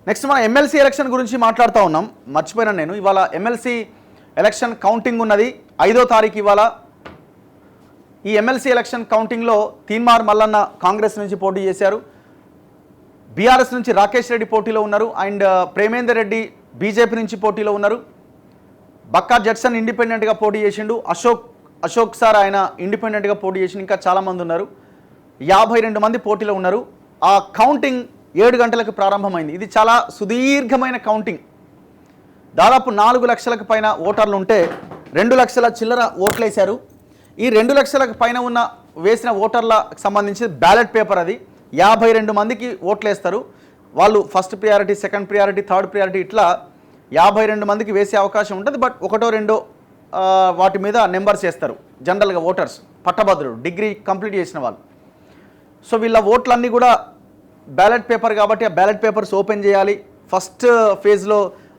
Next మనం MLC election గురించి మాట్లాడుతూ ఉన్నాం. మర్చిపోయినాను నేను. ఇవాళ ఎమ్మెల్సీ ఎలక్షన్ కౌంటింగ్ ఉన్నది. 5వ తారీఖు ఇవాళ. ఈ ఎమ్మెల్సీ ఎలక్షన్ కౌంటింగ్లో తీన్మార్ మల్లన్న కాంగ్రెస్ నుంచి పోటీ చేశారు. బీఆర్ఎస్ నుంచి రాకేష్ రెడ్డి పోటీలో ఉన్నారు. అండ్ ప్రేమేందర్ రెడ్డి బీజేపీ నుంచి పోటీలో ఉన్నారు. బక్కా జడ్సన్ ఇండిపెండెంట్గా పోటీ చేసిండు. అశోక్ సార్ ఆయన ఇండిపెండెంట్గా పోటీ చేసిండు. ఇంకా చాలామంది ఉన్నారు. 52 మంది పోటీలో ఉన్నారు. ఆ కౌంటింగ్ 7 గంటలకు ప్రారంభమైంది. ఇది చాలా సుదీర్ఘమైన కౌంటింగ్. దాదాపు 4 లక్షలకు పైన ఓటర్లు ఉంటే 2 లక్షల చిల్లర ఓట్లు వేశారు. ఈ 2 లక్షలకు పైన ఉన్న వేసిన ఓటర్లకు సంబంధించి బ్యాలెట్ పేపర్ అది 52 మందికి ఓట్లు వేస్తారు. వాళ్ళు first priority, second priority, third priority ఇట్లా 52 మందికి వేసే అవకాశం ఉంటుంది. బట్ 1, 2 వాటి మీద నెంబర్స్ వేస్తారు. జనరల్గా ఓటర్స్ పట్టభద్రుడు, డిగ్రీ కంప్లీట్ చేసిన వాళ్ళు. సో వీళ్ళ ఓట్లన్నీ కూడా బ్యాలెట్ పేపర్ కాబట్టి ఆ బ్యాలెట్ పేపర్స్ ఓపెన్ చేయాలి. ఫస్ట్ ఫేజ్లో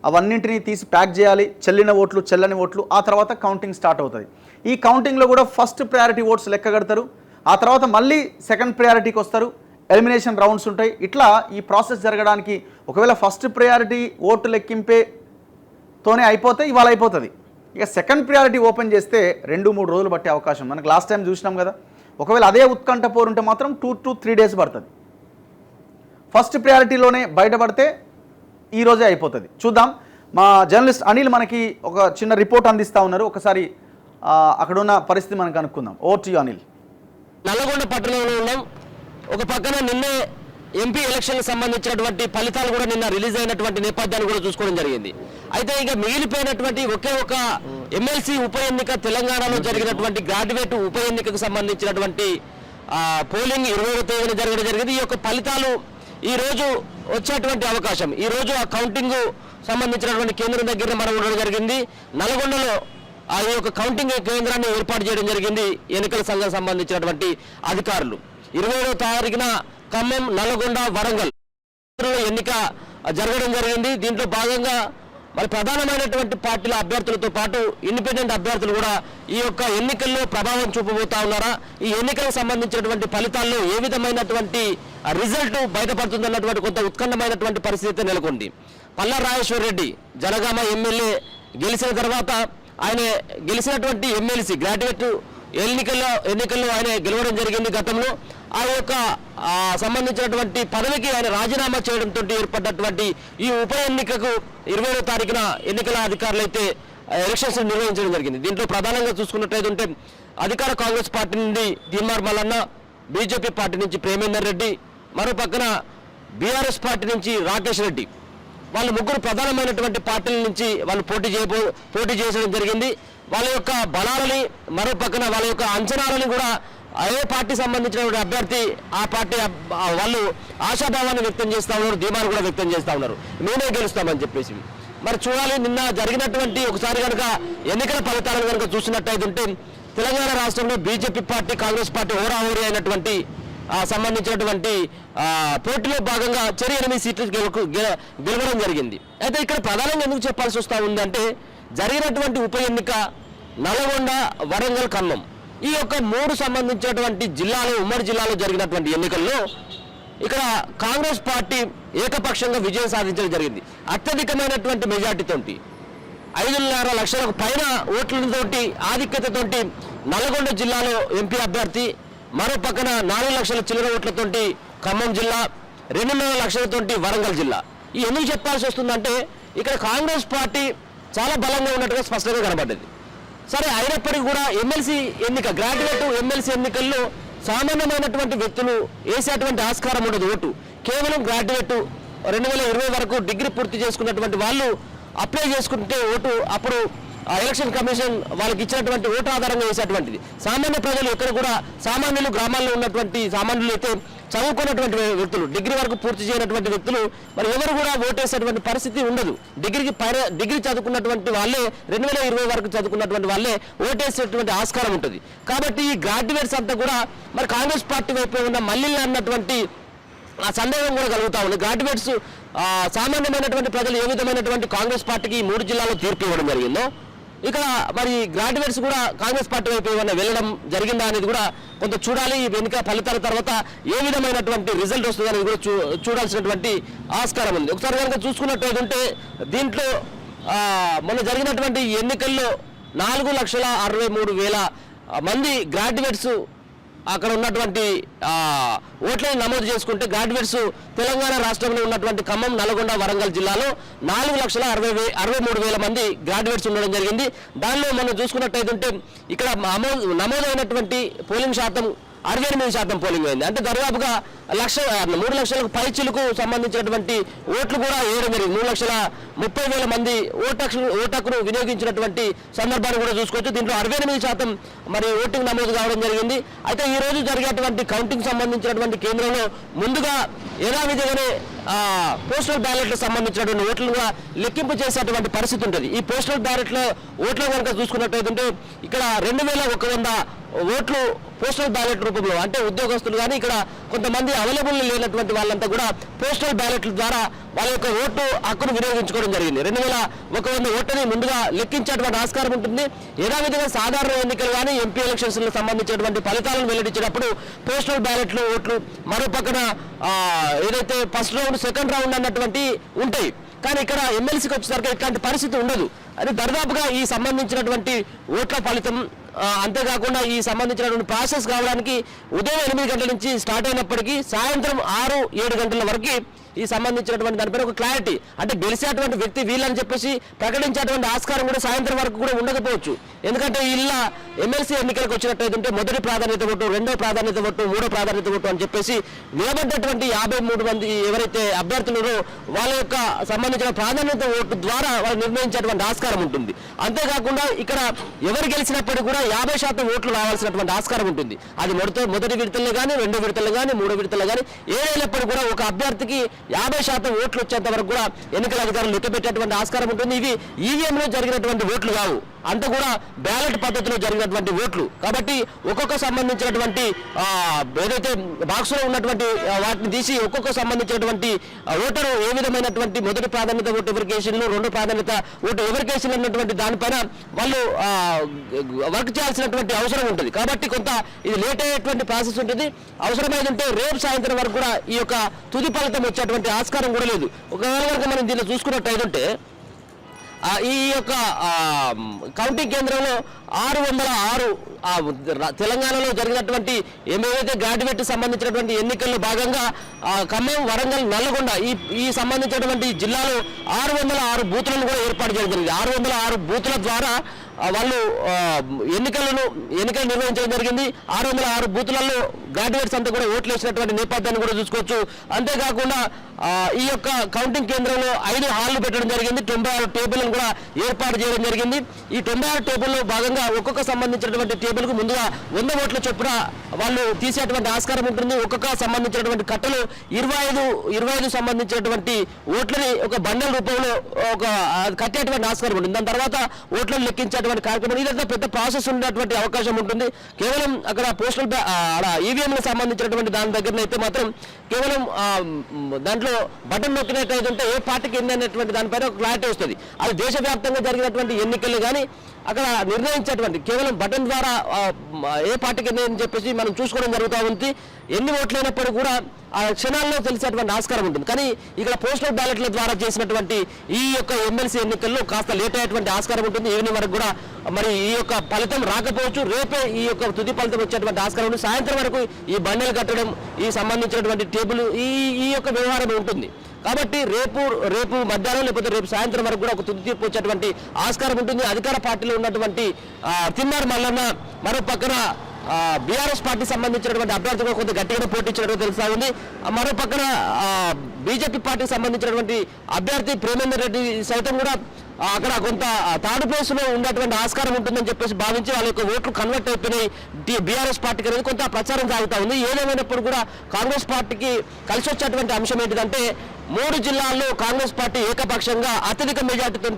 అవన్నింటినీ తీసి ప్యాక్ చేయాలి. చెల్లిన ఓట్లు, చెల్లని ఓట్లు. ఆ తర్వాత కౌంటింగ్ స్టార్ట్ అవుతుంది. ఈ కౌంటింగ్లో కూడా ఫస్ట్ ప్రయారిటీ ఓట్స్ లెక్క కడతారు. ఆ తర్వాత మళ్ళీ సెకండ్ ప్రయారిటీకి వస్తారు. ఎలిమినేషన్ రౌండ్స్ ఉంటాయి. ఇట్లా ఈ ప్రాసెస్ జరగడానికి ఒకవేళ ఫస్ట్ ప్రయారిటీ ఓటు లెక్కింపేతోనే అయిపోతే ఇవాళ అయిపోతుంది. ఇక సెకండ్ ప్రయారిటీ ఓపెన్ చేస్తే 2-3 రోజులు పట్టే అవకాశం మనకు లాస్ట్ టైం చూసినాం కదా. ఒకవేళ అదే ఉత్కంఠ పోరుంటే మాత్రం 2 to 3 days పడుతుంది. ఫస్ట్ ప్రయారిటీలోనే బయటపడితే ఈరోజే అయిపోతుంది. చూద్దాం. మా జర్నలిస్ట్ అనిల్ మనకి ఒక చిన్న రిపోర్ట్ అందిస్తూ ఉన్నారు. ఒకసారి అక్కడున్న పరిస్థితి మనకు అనుకుందాం. Over to you Anil. Nalgonda పట్టణంలో ఉన్నాం. ఒక పక్కన నిన్నే ఎంపీ ఎలక్షన్కి సంబంధించినటువంటి ఫలితాలు కూడా నిన్న రిలీజ్ అయినటువంటి నేపథ్యాన్ని కూడా చూసుకోవడం జరిగింది. అయితే ఇక మిగిలిపోయినటువంటి ఒకే ఒక ఎమ్మెల్సీ ఉప ఎన్నిక తెలంగాణలో జరిగినటువంటి గ్రాడ్యుయేట్ ఉప ఎన్నికకు సంబంధించినటువంటి పోలింగ్ 20వ తేదీన జరగడం జరిగింది. ఈ యొక్క ఫలితాలు ఈ రోజు వచ్చేటువంటి అవకాశం. ఈ రోజు ఆ కౌంటింగ్ సంబంధించినటువంటి కేంద్రం దగ్గర మనం ఉండడం జరిగింది. నల్గొండలో ఆ యొక్క కౌంటింగ్ కేంద్రాన్ని ఏర్పాటు చేయడం జరిగింది ఎన్నికల సంఘం సంబంధించినటువంటి అధికారులు. 20వ తారీఖున ఖమ్మం, నల్గొండ, వరంగల్ ఎన్నిక జరగడం జరిగింది. దీంట్లో భాగంగా మరి ప్రధానమైనటువంటి పార్టీల అభ్యర్థులతో పాటు ఇండిపెండెంట్ అభ్యర్థులు కూడా ఈ యొక్క ఎన్నికల్లో ప్రభావం చూపబోతా ఉన్నారా, ఈ ఎన్నికలకు సంబంధించినటువంటి ఫలితాల్లో ఏ విధమైనటువంటి రిజల్ట్ బయటపడుతుందన్నటువంటి కొంత ఉత్కంఠమైనటువంటి పరిస్థితి నెలకొంది. పల్లా రాజేశ్వర్ రెడ్డి జనగామ ఎమ్మెల్యే గెలిచిన తర్వాత ఆయన గెలిచినటువంటి ఎమ్మెల్సీ గ్రాడ్యుయేట్ ఎన్నికల్లో ఆయన గెలవడం జరిగింది. గతంలో ఆ యొక్క సంబంధించినటువంటి పదవికి ఆయన రాజీనామా చేయడంతో ఏర్పడినటువంటి ఈ ఉప ఎన్నికకు 20వ తారీఖున ఎన్నికల అధికారులు అయితే ఎలక్షన్స్ నిర్వహించడం జరిగింది. దీంట్లో ప్రధానంగా చూసుకున్నట్లయితే అధికార కాంగ్రెస్ పార్టీ నుండి తీన్మార్ మల్లన్న, బీజేపీ పార్టీ నుంచి ప్రేమేందర్ రెడ్డి, మరో పక్కన బీఆర్ఎస్ పార్టీ నుంచి రాకేష్ రెడ్డి, వాళ్ళు ముగ్గురు ప్రధానమైనటువంటి పార్టీల నుంచి వాళ్ళు పోటీ చేయడం జరిగింది. వాళ్ళ యొక్క బలాలని, మరో పక్కన వాళ్ళ యొక్క అంచనాలని కూడా ఏ పార్టీ సంబంధించిన అభ్యర్థి ఆ పార్టీ వాళ్ళు ఆశాభావాన్ని వ్యక్తం చేస్తూ ఉన్నారు, ధీమాను కూడా వ్యక్తం చేస్తూ ఉన్నారు, మేమే గెలుస్తామని చెప్పేసి. మరి చూడాలి, నిన్న జరిగినటువంటి ఒకసారి కనుక ఎన్నికల ఫలితాలను కనుక చూసినట్టయితే తెలంగాణ రాష్ట్రంలో బీజేపీ పార్టీ, కాంగ్రెస్ పార్టీ హోరాహోరీ అయినటువంటి సంబంధించినటువంటి పోటీలో భాగంగా 8 సీట్లు గెలవడం జరిగింది. అయితే ఇక్కడ ప్రధానంగా ఎందుకు చెప్పాల్సి వస్తూ ఉందంటే జరిగినటువంటి ఉప ఎన్నిక నల్గొండ, వరంగల్, ఖమ్మం ఈ యొక్క 3 సంబంధించినటువంటి జిల్లాలో, ఉమ్మడి జిల్లాలో జరిగినటువంటి ఎన్నికల్లో ఇక్కడ కాంగ్రెస్ పార్టీ ఏకపక్షంగా విజయం సాధించడం జరిగింది. అత్యధికమైనటువంటి మెజార్టీతోటి 5.5 లక్షలకు పైన ఓట్లతోటి ఆధిక్యతతోటి నల్గొండ జిల్లాలో ఎంపీ అభ్యర్థి, మరో పక్కన 4 లక్షల చిల్లర ఓట్లతోటి ఖమ్మం జిల్లా, 2.5 లక్షలతోటి వరంగల్ జిల్లా. ఈ ఎందుకు చెప్పాల్సి వస్తుందంటే ఇక్కడ కాంగ్రెస్ పార్టీ చాలా బలంగా ఉన్నట్టుగా స్పష్టంగా కనబడ్డది. సరే, అయినప్పటికీ కూడా ఎమ్మెల్సీ ఎన్నిక, గ్రాడ్యుయేట్ ఎమ్మెల్సీ ఎన్నికల్లో సామాన్యమైనటువంటి వ్యక్తులు వేసేటువంటి ఆస్కారం ఉండదు. ఓటు కేవలం గ్రాడ్యుయేట్ 2020 వరకు డిగ్రీ పూర్తి చేసుకున్నటువంటి వాళ్ళు అప్లై చేసుకుంటే ఓటు అప్పుడు ఎలక్షన్ కమిషన్ వాళ్ళకి ఇచ్చినటువంటి ఓటు ఆధారంగా వేసేటువంటిది. సామాన్య ప్రజలు ఎక్కడ కూడా సామాన్యులు, గ్రామాల్లో ఉన్నటువంటి సామాన్యులు అయితే చదువుకున్నటువంటి వ్యక్తులు, డిగ్రీ వరకు పూర్తి చేయనటువంటి వ్యక్తులు మరి ఎవరు కూడా ఓటేసేటువంటి పరిస్థితి ఉండదు. డిగ్రీ చదువుకున్నటువంటి వాళ్ళే, 2020 వరకు చదువుకున్నటువంటి వాళ్ళే ఓటేసేటువంటి ఆస్కారం ఉంటుంది. కాబట్టి ఈ గ్రాడ్యుయేట్స్ అంతా కూడా మరి కాంగ్రెస్ పార్టీ వైపు ఉన్న మళ్ళీ అన్నటువంటి ఆ సందేహం కూడా కలుగుతా ఉంది. గ్రాడ్యుయేట్స్ సామాన్యమైనటువంటి ప్రజలు ఏ విధమైనటువంటి కాంగ్రెస్ పార్టీకి ఈ 3 జిల్లాలో తీర్పు ఇవ్వడం జరిగిందో ఇక్కడ మరి గ్రాడ్యుయేట్స్ కూడా కాంగ్రెస్ పార్టీ వైపు ఏమైనా వెళ్ళడం జరిగిందా అనేది కూడా కొంత చూడాలి. ఈ వెనుక ఫలితాల తర్వాత ఏ విధమైనటువంటి రిజల్ట్ వస్తుంది అనేది కూడా చూడాల్సినటువంటి ఆస్కారం ఉంది. ఒకసారి కనుక చూసుకున్నట్లయితే దీంట్లో మొన్న జరిగినటువంటి ఎన్నికల్లో 4,63,000 మంది గ్రాడ్యుయేట్స్ అక్కడ ఉన్నటువంటి ఓట్లను నమోదు చేసుకుంటే గ్రాడ్యుయేట్స్ తెలంగాణ రాష్ట్రంలో ఉన్నటువంటి ఖమ్మం, నల్గొండ, వరంగల్ జిల్లాలో 4,63,000 మంది గ్రాడ్యుయేట్స్ ఉండడం జరిగింది. దానిలో మనం చూసుకున్నట్టయితే ఇక్కడ నమోదైనటువంటి పోలింగ్ శాతం 68% పోలింగ్ అయింది. అంటే దాదాపుగా 3 లక్షలకు పైచిలకు సంబంధించినటువంటి ఓట్లు కూడా వేయడం జరిగింది. 3,30,000 మంది ఓటకును వినియోగించినటువంటి సందర్భాన్ని కూడా చూసుకోవచ్చు. దీంట్లో 68% మరి ఓటింగ్ నమోదు కావడం జరిగింది. అయితే ఈ రోజు జరిగేటువంటి కౌంటింగ్ సంబంధించినటువంటి కేంద్రంలో ముందుగా యథావిధిగానే పోస్టల్ బ్యాలెట్లకు సంబంధించినటువంటి ఓట్లు కూడా లెక్కింపు చేసేటువంటి పరిస్థితి ఉంటుంది. ఈ పోస్టల్ బ్యాలెట్లో ఓట్లు కనుక చూసుకున్నట్టయితే ఇక్కడ 2,100 ఓట్లు పోస్టల్ బ్యాలెట్ రూపంలో, అంటే ఉద్యోగస్తులు కానీ ఇక్కడ కొంతమంది అవైలబుల్ లేనటువంటి వాళ్ళంతా కూడా పోస్టల్ బ్యాలెట్ల ద్వారా వాళ్ళ యొక్క ఓటు హక్కును వినియోగించుకోవడం జరిగింది. 2,100 ఓట్లని ముందుగా లెక్కించేటువంటి ఆస్కారం ఉంటుంది. యథావిధిగా సాధారణ ఎన్నికలు కానీ ఎంపీ ఎలక్షన్స్కి సంబంధించినటువంటి ఫలితాలను వెల్లడించినప్పుడు పోస్టల్ బ్యాలెట్లు ఓట్లు మరో పక్కన ఏదైతే ఫస్ట్ రౌండ్, సెకండ్ రౌండ్ అన్నటువంటి ఉంటాయి. కానీ ఇక్కడ ఎమ్మెల్సీకి వచ్చేసరికి ఇట్లాంటి పరిస్థితి ఉండదు. అది దాదాపుగా ఈ సంబంధించినటువంటి ఓట్ల ఫలితం అంతేకాకుండా ఈ సంబంధించినటువంటి ప్రాసెస్ కావడానికి ఉదయం 8 గంటల నుంచి స్టార్ట్ అయినప్పటికీ సాయంత్రం 6-7 గంటల వరకు ఈ సంబంధించినటువంటి దానిపైన ఒక క్లారిటీ, అంటే గెలిచేటువంటి వ్యక్తి వీళ్ళని చెప్పేసి ప్రకటించేటువంటి ఆస్కారం కూడా సాయంత్రం వరకు కూడా ఉండకపోవచ్చు. ఎందుకంటే ఇలా ఎమ్మెల్సీ ఎన్నికలకు వచ్చినట్టయితే మొదటి ప్రాధాన్యత ఓటు, రెండో ప్రాధాన్యత ఓటు, మూడో ప్రాధాన్యత ఓటు అని చెప్పేసి నిలబడ్డటువంటి 53 మంది ఎవరైతే అభ్యర్థులు వాళ్ళ యొక్క సంబంధించిన ప్రాధాన్యత ఓటు ద్వారా వాళ్ళు నిర్ణయించేటువంటి ఆస్కారం ఉంటుంది. అంతేకాకుండా ఇక్కడ ఎవరు గెలిచినప్పటికీ కూడా 50% ఓట్లు రావాల్సినటువంటి ఆస్కారం ఉంటుంది. అది మొదటి విడతల్లో కానీ, రెండో విడతల్లో కానీ, మూడో విడతల్లో కానీ ఏదైనప్పుడు కూడా ఒక అభ్యర్థికి 50% ఓట్లు వచ్చేంత వరకు కూడా ఎన్నికల అధికారులు లెక్క పెట్టేటువంటి ఆస్కారం ఉంటుంది. ఇవి ఈవీఎంలో జరిగినటువంటి ఓట్లు కావు, అంతా కూడా బ్యాలెట్ పద్ధతిలో జరిగినటువంటి ఓట్లు. కాబట్టి ఒక్కొక్క సంబంధించినటువంటి ఏదైతే బాక్స్లో ఉన్నటువంటి వాటిని తీసి ఒక్కొక్క సంబంధించినటువంటి ఓటరు ఏ విధమైనటువంటి మొదటి ప్రాధాన్యత ఓటు ఎవరికేషన్లు, రెండో ప్రాధాన్యత ఓటు ఎవరికేషన్ అన్నటువంటి దానిపైన వాళ్ళు వర్క్ చేయాల్సినటువంటి అవసరం ఉంటుంది. కాబట్టి కొంత ఇది లేట్ అయ్యేటువంటి ప్రాసెస్ ఉంటుంది. అవసరమైందంటే రేపు సాయంత్రం వరకు కూడా ఈ యొక్క తుది ఫలితం వచ్చేటువంటి ఆస్కారం కూడా లేదు. ఒకవేళ కనుక మనం దీన్ని చూసుకున్నట్టయితే ఈ యొక్క కౌంటింగ్ కేంద్రంలో 606 తెలంగాణలో జరిగినటువంటి ఏమైతే గ్రాడ్యుయేట్ సంబంధించినటువంటి ఎన్నికల్లో భాగంగా ఖమ్మం, వరంగల్, నల్గొండ ఈ సంబంధించినటువంటి జిల్లాలో 606 బూతులను కూడా ఏర్పాటు చేయడం జరిగింది. 606 బూతుల ద్వారా వాళ్ళు ఎన్నికలు నిర్వహించడం జరిగింది. 606 బూతులలో గ్రాడ్యుయేట్స్ అంతా కూడా ఓట్లు వేసినటువంటి నేపథ్యాన్ని కూడా చూసుకోవచ్చు. అంతేకాకుండా ఈ యొక్క కౌంటింగ్ కేంద్రంలో 5 హాళ్లు పెట్టడం జరిగింది. 96 టేబుల్ను కూడా ఏర్పాటు చేయడం జరిగింది. ఈ 96 టేబుల్లో భాగంగా ఒక్కొక్క సంబంధించినటువంటి టేబుల్కు ముందుగా 100 ఓట్ల చొప్పున వాళ్ళు తీసేటువంటి ఆస్కారం ఉంటుంది. ఒక్కొక్క సంబంధించినటువంటి కట్టలు 25 సంబంధించినటువంటి ఓట్లని ఒక బండల్ రూపంలో ఒక కట్టేటువంటి ఆస్కారం ఉంటుంది. దాని తర్వాత ఓట్లను లెక్కించేటువంటి కార్యక్రమం, ఇదంతా పెద్ద ప్రాసెస్ ఉండేటువంటి అవకాశం ఉంటుంది. కేవలం అక్కడ పోస్టల్ ఈవీఎంలకు సంబంధించినటువంటి దాని దగ్గర అయితే మాత్రం కేవలం దాంట్లో బటన్ నొక్కినట్టయితే ఏ పార్టీకి ఎన్ని అనేటువంటి దానిపైన ఒక క్లారిటీ వస్తుంది. అది దేశవ్యాప్తంగా జరిగినటువంటి ఎన్నికలు కానీ అక్కడ నిర్ణయించేటువంటి కేవలం బటన్ ద్వారా ఏ పార్టీకి ఎన్ని అని చెప్పేసి మనం చూసుకోవడం జరుగుతూ ఉంది. ఎన్ని ఓట్లైనప్పుడు కూడా ఆ క్షణాల్లో తెలిసేటువంటి ఆస్కారం ఉంటుంది. కానీ ఇక్కడ పోస్టల్ బ్యాలెట్ల ద్వారా చేసినటువంటి ఈ యొక్క ఎమ్మెల్సీ ఎన్నికల్లో కాస్త లేట్ అయ్యేటువంటి ఆస్కారం ఉంటుంది. ఈవినింగ్ వరకు కూడా మరి ఈ యొక్క ఫలితం రాకపోవచ్చు. రేపే ఈ యొక్క తుది ఫలితం వచ్చేటువంటి ఆస్కారం ఉంటుంది. సాయంత్రం వరకు ఈ బండలు కట్టడం, ఈ సంబంధించినటువంటి టేబుల్ ఈ యొక్క వ్యవహారం ఉంటుంది. కాబట్టి రేపు మధ్యాహ్నం లేకపోతే రేపు సాయంత్రం వరకు కూడా ఒక తుది తీర్పు వచ్చేటువంటి ఆస్కారం ఉంటుంది. అధికార పార్టీలో ఉన్నటువంటి తిమ్మారు మల్లన్న, మరో పక్కన బీఆర్ఎస్ పార్టీ సంబంధించినటువంటి అభ్యర్థి కూడా కొంత గట్టిగా పోటీచ్చినట్టు తెలుస్తా ఉంది. మరో పక్కన బీజేపీ పార్టీకి సంబంధించినటువంటి అభ్యర్థి ప్రేమేందర్ రెడ్డి సైతం కూడా అక్కడ కొంత థర్డ్ ప్లేస్ లో ఉన్నటువంటి ఆస్కారం ఉంటుందని చెప్పేసి భావించి వాళ్ళ యొక్క ఓట్లు కన్వర్ట్ అయిపోయినాయి బీఆర్ఎస్ పార్టీకి అనేది కొంత ప్రచారం సాగుతా ఉంది. ఏదేమైనప్పుడు కూడా కాంగ్రెస్ పార్టీకి కలిసి వచ్చేటువంటి అంశం ఏంటిదంటే 3 జిల్లాల్లో కాంగ్రెస్ పార్టీ ఏకపక్షంగా అత్యధిక మెజార్టీతో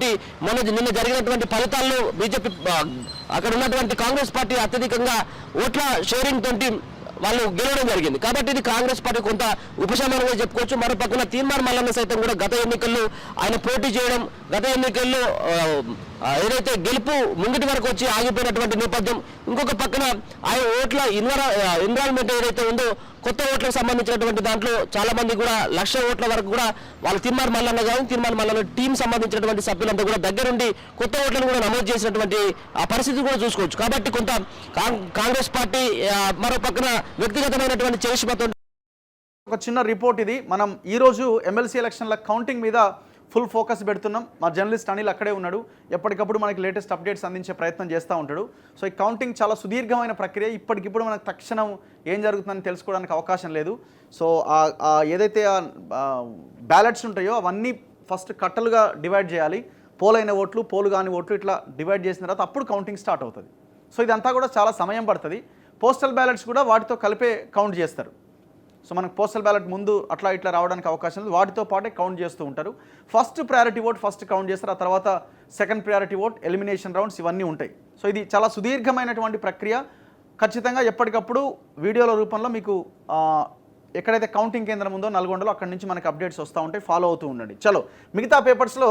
నిన్న జరిగినటువంటి ఫలితాల్లో బీజేపీ అక్కడ ఉన్నటువంటి కాంగ్రెస్ పార్టీ అత్యధికంగా ఓట్ల షేరింగ్ తోటి వాళ్ళు గెలవడం జరిగింది. కాబట్టి ఇది కాంగ్రెస్ పార్టీ కొంత ఉపశమనంగా చెప్పుకోవచ్చు. మరో పక్కన తీన్మార్ మల్లన్న సైతం కూడా గత ఎన్నికల్లో ఆయన పోటీ చేయడం, గత ఎన్నికల్లో ఏదైతే గెలుపు ముంగిటి వరకు వచ్చి ఆగిపోయినటువంటి నేపథ్యం, ఇంకొక పక్కన ఆయన ఓట్ల ఎన్విరాన్మెంట్ ఏదైతే ఉందో కొత్త ఓట్లకు సంబంధించినటువంటి దాంట్లో చాలా మంది కూడా 1,00,000 ఓట్ల వరకు కూడా వాళ్ళు తీన్మార్ మల్లన్న కానీ తీన్మార్ మల్లన్న టీం సంబంధించినటువంటి సభ్యులంతా కూడా దగ్గరుండి కొత్త ఓట్లను కూడా నమోదు చేసినటువంటి ఆ పరిస్థితి కూడా చూసుకోవచ్చు. కాబట్టి కొంత కాంగ్రెస్ పార్టీ మరో పక్కన వ్యక్తిగతమైనటువంటి చేసిమతో ఒక చిన్న రిపోర్ట్ ఇది. మనం ఈరోజు ఎమ్మెల్సీ ఎలక్షన్ల కౌంటింగ్ మీద ఫుల్ ఫోకస్ పెడుతున్నాం. మా జర్నలిస్ట్ అనిల్ అక్కడే ఉన్నాడు, ఎప్పటికప్పుడు మనకి లేటెస్ట్ అప్డేట్స్ అందించే ప్రయత్నం చేస్తూ ఉంటాడు. సో ఈ కౌంటింగ్ చాలా సుదీర్ఘమైన ప్రక్రియ. ఇప్పటికిప్పుడు మనకు తక్షణం ఏం జరుగుతుందని తెలుసుకోవడానికి అవకాశం లేదు. సో ఏదైతే బ్యాలెట్స్ ఉంటాయో అవన్నీ ఫస్ట్ కట్టలుగా డివైడ్ చేయాలి. పోలైన ఓట్లు, పోలు కాని ఓట్లు ఇట్లా డివైడ్ చేసిన తర్వాత అప్పుడు కౌంటింగ్ స్టార్ట్ అవుతుంది. సో ఇదంతా కూడా చాలా సమయం పడుతుంది. పోస్టల్ బ్యాలెట్స్ కూడా వాటితో కలిపే కౌంట్ చేస్తారు. సో మనకు పోస్టల్ బ్యాలెట్ ముందు అట్లా ఇట్లా రావడానికి అవకాశం లేదు, వాటితో పాటే కౌంట్ చేస్తూ ఉంటారు. First priority vote first count చేస్తారు, ఆ తర్వాత second priority vote, elimination rounds ఇవన్నీ ఉంటాయి. సో ఇది చాలా సుదీర్ఘమైనటువంటి ప్రక్రియ. ఖచ్చితంగా ఎప్పటికప్పుడు వీడియోల రూపంలో మీకు ఎక్కడైతే కౌంటింగ్ కేంద్రం ఉందో నల్గొండలో అక్కడి నుంచి మనకి అప్డేట్స్ వస్తూ ఉంటాయి. ఫాలో అవుతూ ఉండండి. చలో మిగతా పేపర్స్లో